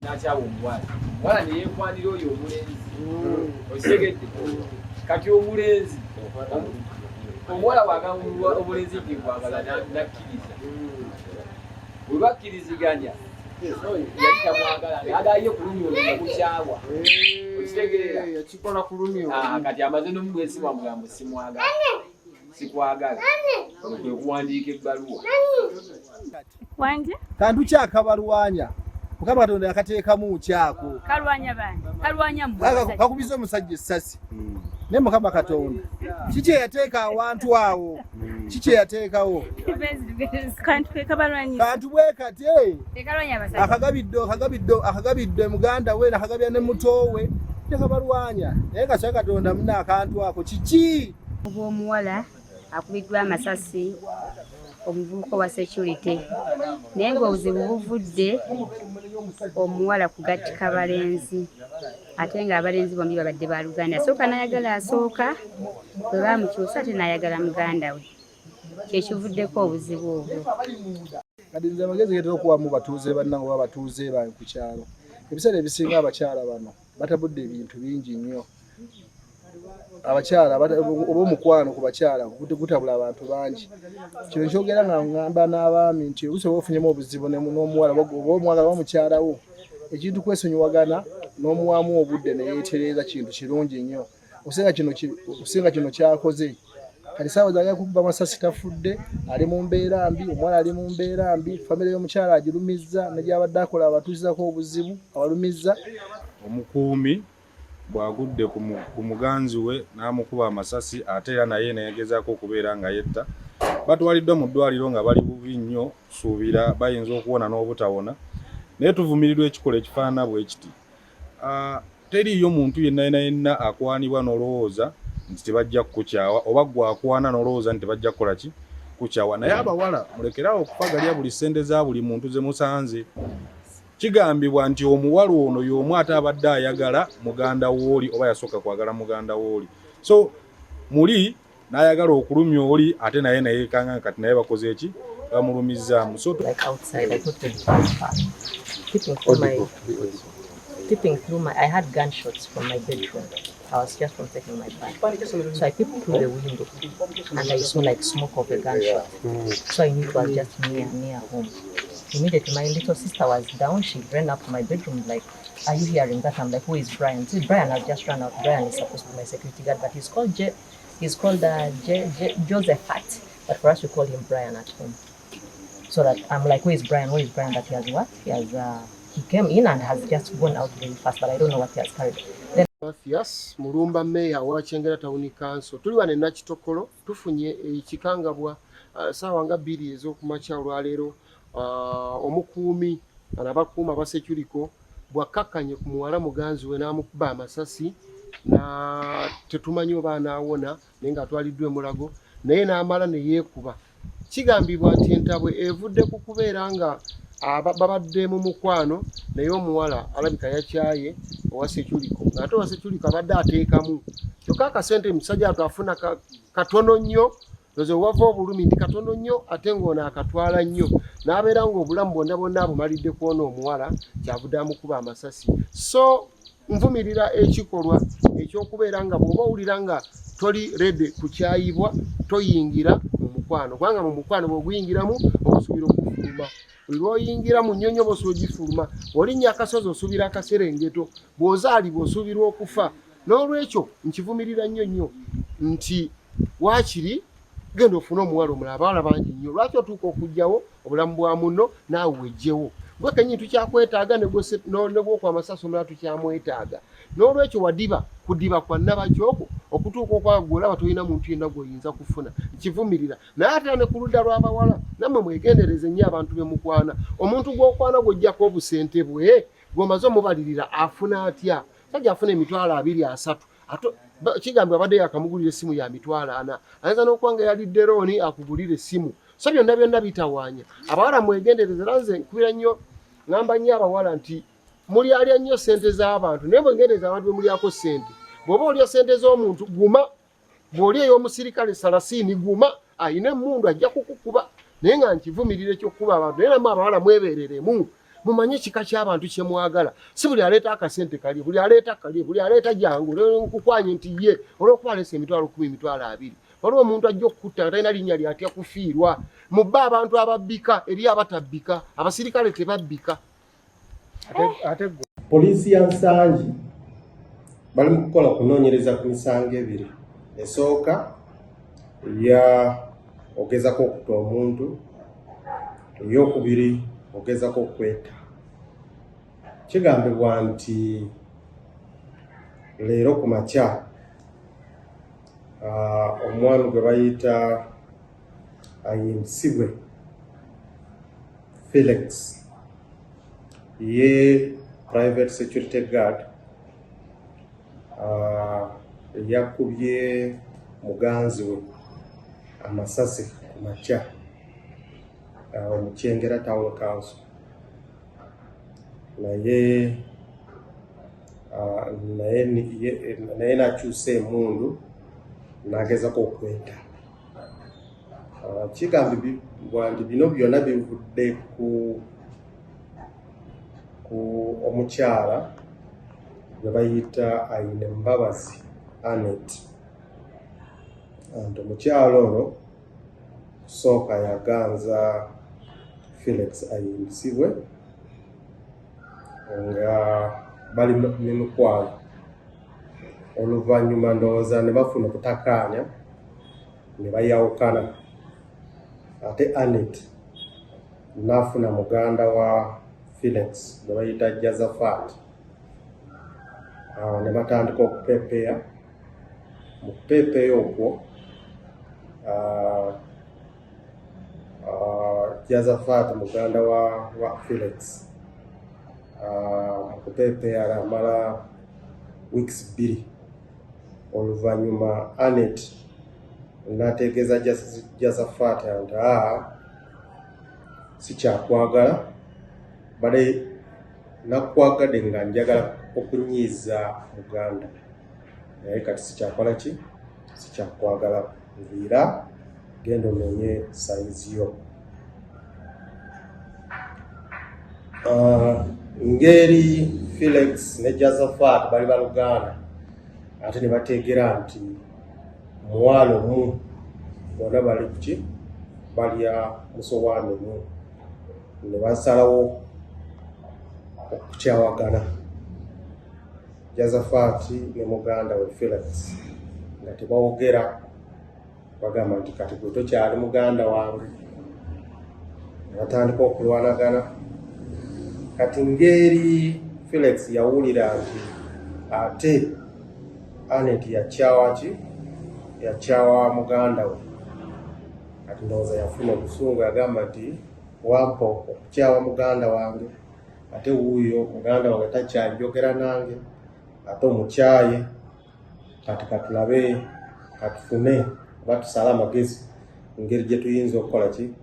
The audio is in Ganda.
Nakyaba omuwala neyeekwanira oyo omulenzi okitegedde kati omulenzi omuwala bw'agamba omulenzi nti nkwagala nakkiriza bwe bakkiriziganya yali tamwagala ng'agaye ku lumyo okukyawa okitegeera yakikola ku lumyo kati amaze n'omugwesimu amugambo simwagala sikwagala kwe kuwandiika ebbaluwa wanje kantu kyakabalwanya Mukama Katonda yakateekamu kyako kalwanya bani kalwanya mbwa kakubiza omusajja essasi ne Mukama Katonda kiki yateeka awantu awo kiki yateekawo kantu bwe kati akagabidde muganda we nakagabya ne muto we tekabalwanya naye Kasaka Katonda muna akantu ako kiki omuwala akubiddwa amasasi omuvubuka wa security naye ng'obuzibu buvudde omuwala kugattika balenzi ate ng'abalenzi bombi babadde ba Luganda asooka n'ayagala asooka bwe baamukyusa ate n'ayagala muganda we kyekivuddeko obuzibu obwo kati nze amagezi getera okuba mu batuuze bannange oba batuuze bange ku kyalo ebiseera ebisinga abakyala bano batabudde ebintu bingi nnyo abakyala oba omukwano ku bakyala gutabula abantu bangi kino kyogera nga ngamba n'abaami nti obusobola ofunyemu obuzibu n'omuwala oba omwagala oba mukyalawo ekintu kwesonyiwagana n'omuwamu obudde neyeetereeza kintu kirungi nnyo okusinga kino kyakoze kati saawa zaagala kukuba amasasi tafudde ali mu mbeera mbi omuwala ali mu mbeera mbi famire y'omukyala agirumizza negyabadde akola abatuuzizako obuzibu abalumizza omukuumi bwagudde ku muganzi we n'amukuba amasasi ate era naye neyegezaako okubeera nga yetta batwaliddwa mu ddwaliro nga bali bubi nnyo suubira bayinza okuwona n'obutawona naye tuvumirirwa ekikolwa ekifaanana bwe kiti teriiyo muntu yenna akwanibwa n'olowooza nti tebajja kukukyawa oba gwakwana n'olowooza nti tebajja kukola ki kukyawa naye abawala mulekerawo okufagalya buli ssente za buli muntu ze musanze kigambibwa nti omuwala ono y'omu ate abadde ayagala muganda wooli oba yasooka kwagala muganda wooli so muli n'ayagala okulumya oli ate naye neyeekanga kati naye bakoze eki bamulumizzaamu Peeping through I had gunshots from my bedroom. I was just from taking my bath. So I peeped through the window and I saw like smoke of a gunshot. So I knew it was just near home. Immediately my little sister was down. She ran up to my bedroom like, are you hearing that? I'm like, who is Brian? So Brian, I've just run out. Brian is supposed to be my security guard, but he's called Josephat. But for us we call him Brian at home. So that I'm like, who is Brian? Who is Brian? That he has what? He came in and has just gone out very fast, but I don't know what he has carried. Then Yes, Mulumba Meya wa Kyengera Town Council. Tuli wane Nakitokolo tufunye ekikangabwa saawa nga 2 ez'okumakya olwaleero omukuumi anabakuuma abasekyuriko bwakkakkanye ku muwala muganzi we n'amukuba amasasi na tetumanyi oba anaawona naye ng'atwaliddwa emulago naye n'amala neyeekuba. Kigambibwa nti entabwe evudde ku kubeera nga babadde mu mukwano naye omuwala alabika yakyaye owa sekyuriko ng'ate owa sekyuriko abadde ateekamu kyokka akasente omusajja atafuna katono nnyo loze wava obulumi nti katono nnyo ate ng'ono akatwala nnyo n'abeera ng'obulamu bwonna abumalidde kwona omuwala kyavudde amukuba amasasi. So nvumirira ekikolwa ekyokubeera nga bw'oba owulira nga toli redi kukyayibwa toyingira mu mukwano kubanga mu mukwano bw'oguyingiramu obusuubira okufuluma buli lw'oyingira mu nnyonyo bw'osuubira ogifuluma olinnya akasozi osuubira akaserengeto bw'ozaalibwa osuubirwa okufa. N'olwekyo nkivumirira nnyo nti waakiri genda ofune omuwala omulala abawala bangi nnyo lwaki otuuka okugyawo obulamu bwa muno naawe wejjewo gwe kennyini tukyakwetaaga negwokwa amasasi omulala tukyamwetaaga. N'olwekyo wadiba kudiba kwa nnabakyoko okutuuka okwagwa olaba tolina muntu yenna gw'oyinza kufuna nkivumirira. Naye ate ne ku ludda lw'abawala nammwe mwegendereze nnyo abantu be mukwana. Omuntu gw'okwana gw'ojjako obusente bwe gw'omaze omubalirira afuna atya sajja afuna emitwalo 2-3 kigambibwa abadde yakamugulira essimu ya mitwalo 4 ayinza n'okuwanga yalidde looni akugulira essimu. So byonna bitawaanya abawala mwegendereze. Lanze nkubira nnyo ngamba nnyo abawala nti mulyalya nnyo ssente z'abantu naye mwegendereze abantu be mulyako ssente. Bw'oba olya ssente z'omuntu guma bw'olya ey'omusirikale 30 guma ayina emmundu ajja kukukuba naye nga nkivumirira ekyokukuba abantu naye namwe abawala mwebereremu mumanye kika ky'abantu kye mwagala. Si buli aleeta akasente kali, buli aleeta kali, buli aleeta jangu, nkukwanye nti ye olw'okuba aleese emitwalo 10, emitwalo 2. Waliwo omuntu ajja okukutta talina linnya lyatya kufiirwa. Mubbe abantu ababbika eri abatabbika, abasirikale tebabbika. Poliisi ya Nsangi bali mu kukola kunoonyereza ku misango ebiri. Esooka ya ogezako okutta omuntu, ey'okubiri ogezako okwetta. Kigambibwa nti leero ku makya omwami gwe bayita ayimusibwe Felix ye private security guard yakubye muganzi we amasasi ku makya omukyengera town council. naye nakyusa emundu n'agezako okwetta. Kigambibwa nti bino byonna bivudde ku omukyala gwe bayita ayine mbabazi Anet. Nti omukyala ono kusooka yaganza Felix ayimusibwe nga bali mimukwano. Oluvanyuma ndowooza ne bafuna okutakaanya ne bayawukana. Ate Anet n'afuna muganda wa Felix gwe bayita Josephat. Ne batandika okupepeya. Mu kupepeya okwo Josephat muganda wa Felix mu kupepeya amala weeks 2. Oluvanyuma Anet n'ategeeza Josephat nti sikyakwagala, bale nakwagadde nga njagala okunyiiza muganda, naye kati sikyakola ki, sikyakwagala, nviira genda omenye sayizi yo. Ngeri Felix ne Josephat bali baluganda ate ne bateegera nti muwalo mu bona bali kuki balya musowaani mu, ne basalawo okukyawagana Josephat ne muganda we Felix nga tebawogera, bagamba nti kati gwe tokyali muganda wange. Ne batandika okulwanagana. Kati ngeri Felix yawulira nti ate Anet yakyawa muganda we, kati ndowooza yafuna obusungu, yagamba nti wampa okukyawa muganda wange, ate wuuyo muganda wange takyanjogera nange, ate omukyaye, kati katulabe katufune oba tusale amagezi engeri gye tuyinza okukola ki